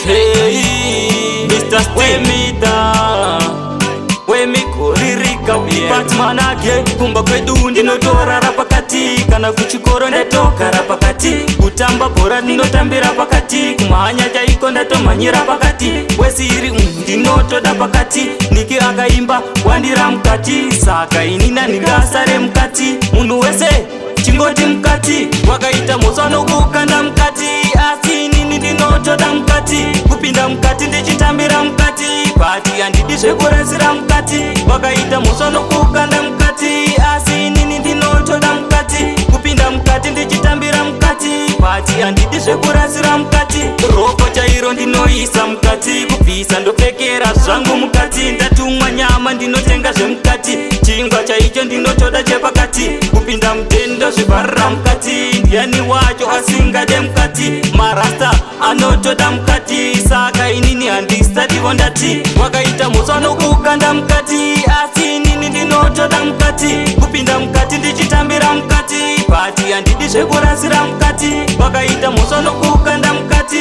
Hey, Mr. Stemida wemikuririka Batman ake kumba kwedu ndinotorara pakati kana kuchikoro ndatogara pakati kutamba bhora ndinotambira pakati kumhanya chaiko ndatomhanyira pakati wesiri ndinotoda pakati Niki akaimba wandira mukati saka inina ndingasare mukati munhu wese chingoti mukati wakaita mhosva nokukanda mukati asi inini ndinotoda mukati kupinda mukati ndichitambira mukati bati handidi zvekurasira mukati wakaita mhosva nokukanda mukati asi inini ndinotoda mukati kupinda mukati ndichitambira mukati bati handidi zvekurasira mukati roko chairo ndinoisa mukati kubvisa ndopfekera zvangu mukati ndatumwa nyama ndinotenga zvemukati chingwa chaicho ndinotoda chepakati kupinda mutendo zvibharira mukati ndiani wacho asingade mukati marasta anotoda mukati saka inini handisadivo ndati wakaita mhosva nokukanda mukati asi inini ndinotoda mukati kupinda mukati ndichitambira mukati bati handidi zvekurasira mukati wakaita mhosva nokukanda mukati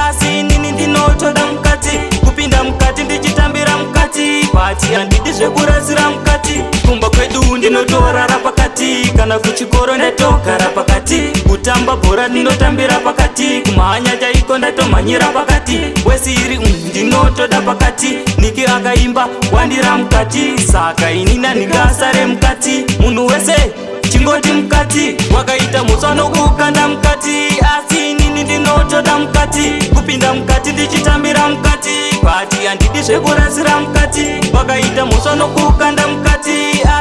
asi inini ndinotoda mukati kupinda mukati ndichitambira mukati bati handidi zvekurasira mukati kumba kwedu ndinotorara pakati kana kuchikoro ndatogara pakati kutamba bhora ndinotambira pakati kumhanya chaiko ndatomhanyira pakati wesiri ndinotoda pakati Niki akaimba wandira mukati saka inina ndingasare mukati munhu wese chingoti mukati wakaita mhosva nokukanda mukati asi inini ndinotoda mukati kupinda mukati ndichitambira mukati bati handidi zvekurasira mukati wakaita mhosva nokukanda mukati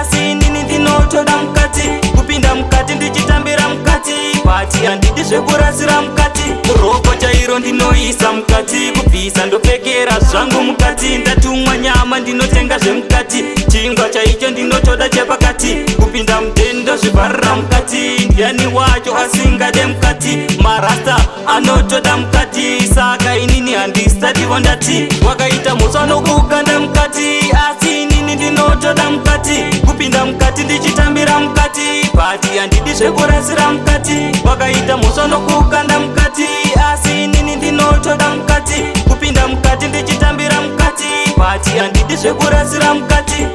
asi inini ndinotoda mukati kupinda mukati ndichitambira mukati bati handidi zvekurasira mukati roko chairo ndinoisa mukati kubvisa ndopfekera zvangu mukati ndatumwa nyama ndinotenga zvemukati chingwa chaicho ndinotoda chepakati kupinda mutendo zvibharira mukati ndiani wacho asingade mukati marasta anotoda mukati saka inini handisadivo ndati wakaita mhosva nokukanda mukati asi inini ndinotoda mukati kupinda mukati ndichitambira mukati bati handidi zvekurasira mukati wakaita mhosva nokukanda mukati asi inini ndinotoda mukati kupinda mukati ndichitambira mukati bati handidi zvekurasira mukati